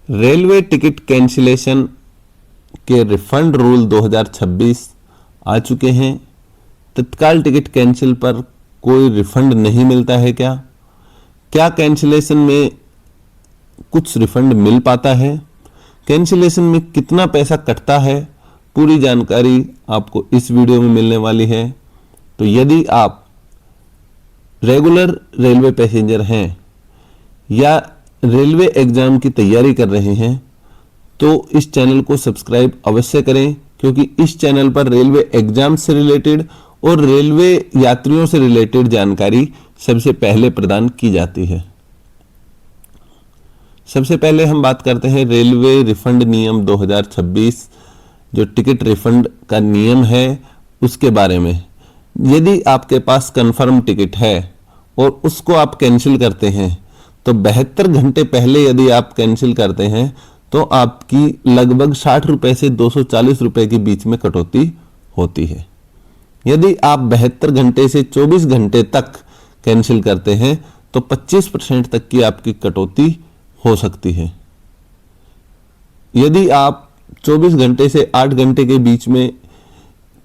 Railway ticket cancellation के refund rule 2026 आ चुके हैं। तत्काल टिकट कैंसिल पर कोई रिफंड नहीं मिलता है क्या? क्या कैंसिलेशन में कुछ रिफंड मिल पाता है? कैंसिलेशन में कितना पैसा कटता है? पूरी जानकारी आपको इस वीडियो में मिलने वाली है। तो यदि आप रेगुलर रेलवे पैसेंजर हैं या रेलवे एग्जाम की तैयारी कर रहे हैं तो इस चैनल को सब्सक्राइब अवश्य करें, क्योंकि इस चैनल पर रेलवे एग्जाम से रिलेटेड और रेलवे यात्रियों से रिलेटेड जानकारी सबसे पहले प्रदान की जाती है। सबसे पहले हम बात करते हैं रेलवे रिफंड नियम 2026, जो टिकट रिफंड का नियम है उसके बारे में। यदि आपके पास कंफर्म टिकट है और उसको आप कैंसिल करते हैं तो 72 घंटे पहले यदि आप कैंसिल करते हैं तो आपकी लगभग 60 रुपए से 240 रुपए के बीच में कटौती होती है। यदि आप 72 घंटे से 24 घंटे तक कैंसिल करते हैं तो 25% तक की आपकी कटौती हो सकती है। यदि आप 24 घंटे से 8 घंटे के बीच में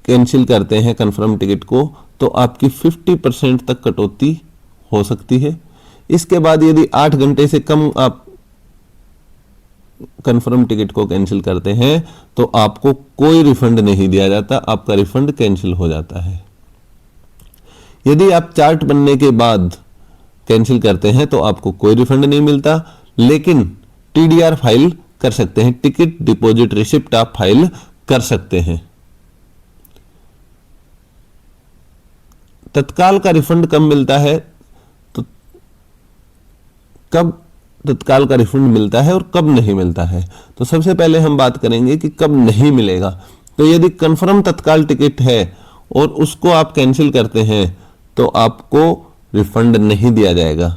कैंसिल करते हैं कंफर्म टिकट को तो आपकी 50% तक कटौती हो सकती है। इसके बाद यदि 8 घंटे से कम आप कंफर्म टिकट को कैंसिल करते हैं तो आपको कोई रिफंड नहीं दिया जाता, आपका रिफंड कैंसिल हो जाता है। यदि आप चार्ट बनने के बाद कैंसिल करते हैं तो आपको कोई रिफंड नहीं मिलता, लेकिन टीडीआर फाइल कर सकते हैं, टिकट डिपॉजिट रिसिप्ट आप फाइल कर सकते हैं। तत्काल का रिफंड कब मिलता है? तो कब तत्काल का रिफंड मिलता है और कब नहीं मिलता है? तो सबसे पहले हम बात करेंगे कि कब नहीं मिलेगा। तो यदि कंफर्म तत्काल टिकट है और उसको आप कैंसिल करते हैं तो आपको रिफंड नहीं दिया जाएगा।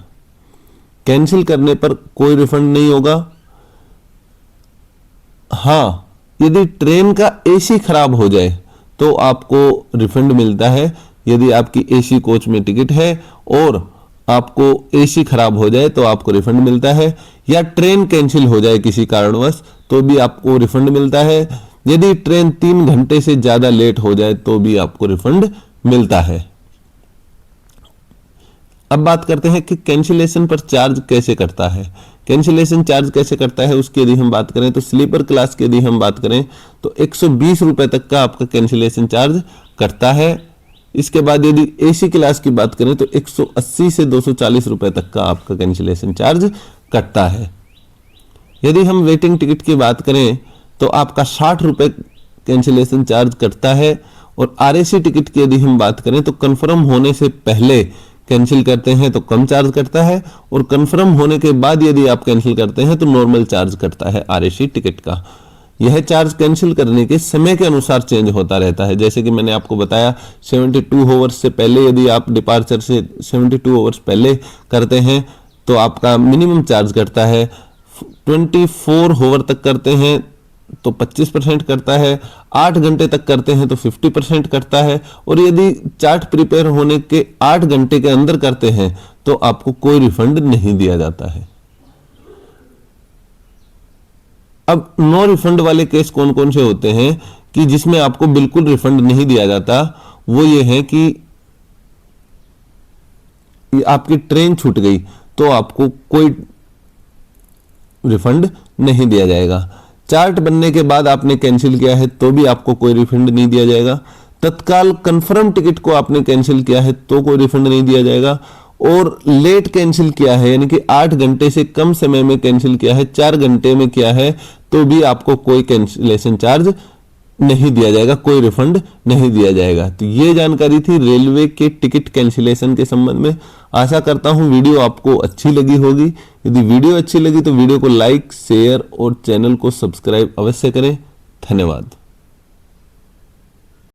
कैंसिल करने पर कोई रिफंड नहीं होगा। हाँ, यदि ट्रेन का एसी खराब हो जाए तो आपको रिफंड मिलता है। यदि आपकी एसी कोच में टिकट है और आपको एसी खराब हो जाए तो आपको रिफंड मिलता है, या ट्रेन कैंसिल हो जाए किसी कारणवश तो भी आपको रिफंड मिलता है। यदि ट्रेन 3 घंटे से ज्यादा लेट हो जाए तो भी आपको रिफंड मिलता है। अब बात करते हैं कि कैंसिलेशन पर चार्ज कैसे करता है। कैंसिलेशन चार्ज कैसे करता है उसकी यदि हम बात करें तो स्लीपर क्लास की यदि हम बात करें तो 120 रुपए तक का आपका कैंसिलेशन चार्ज कटता है। इसके बाद यदि एसी क्लास की बात करें तो 180 से 240 रुपए तक का आपका कैंसिलेशन चार्ज कटता है। यदि हम वेटिंग टिकट की बात करें तो आपका 60 रुपए कैंसिलेशन चार्ज कटता है। और आरएसी टिकट की यदि हम बात करें तो कंफर्म होने से पहले कैंसिल करते हैं तो कम चार्ज कटता है, और कंफर्म होने के बाद यदि आप कैंसिल करते हैं तो नॉर्मल चार्ज कटता है आरएसी टिकट का। यह चार्ज कैंसिल करने के समय के अनुसार चेंज होता रहता है। जैसे कि मैंने आपको बताया 72 आवर्स से पहले यदि आप डिपार्चर से 72 आवर्स पहले करते हैं तो आपका मिनिमम चार्ज कटता है। 24 आवर तक करते हैं तो 25% करता है, 8 घंटे तक करते हैं तो 50% करता है, और यदि चार्ट प्रिपेयर होने के 8 घंटे के अंदर करते हैं तो आपको कोई रिफंड नहीं दिया जाता है। अब नो रिफंड वाले केस कौन कौन से होते हैं कि जिसमें आपको बिल्कुल रिफंड नहीं दिया जाता? वो ये है कि आपकी ट्रेन छूट गई तो आपको कोई रिफंड नहीं दिया जाएगा। चार्ट बनने के बाद आपने कैंसिल किया है तो भी आपको कोई रिफंड नहीं दिया जाएगा। तत्काल कंफर्म टिकट को आपने कैंसिल किया है तो कोई रिफंड नहीं दिया जाएगा। और लेट कैंसिल किया है यानी कि 8 घंटे से कम समय में कैंसिल किया है, 4 घंटे में किया है, तो भी आपको कोई कैंसिलेशन चार्ज नहीं दिया जाएगा, कोई रिफंड नहीं दिया जाएगा। तो ये जानकारी थी रेलवे के टिकट कैंसिलेशन के संबंध में। आशा करता हूं वीडियो आपको अच्छी लगी होगी। यदि वीडियो अच्छी लगी तो वीडियो को लाइक, शेयर और चैनल को सब्सक्राइब अवश्य करें। धन्यवाद।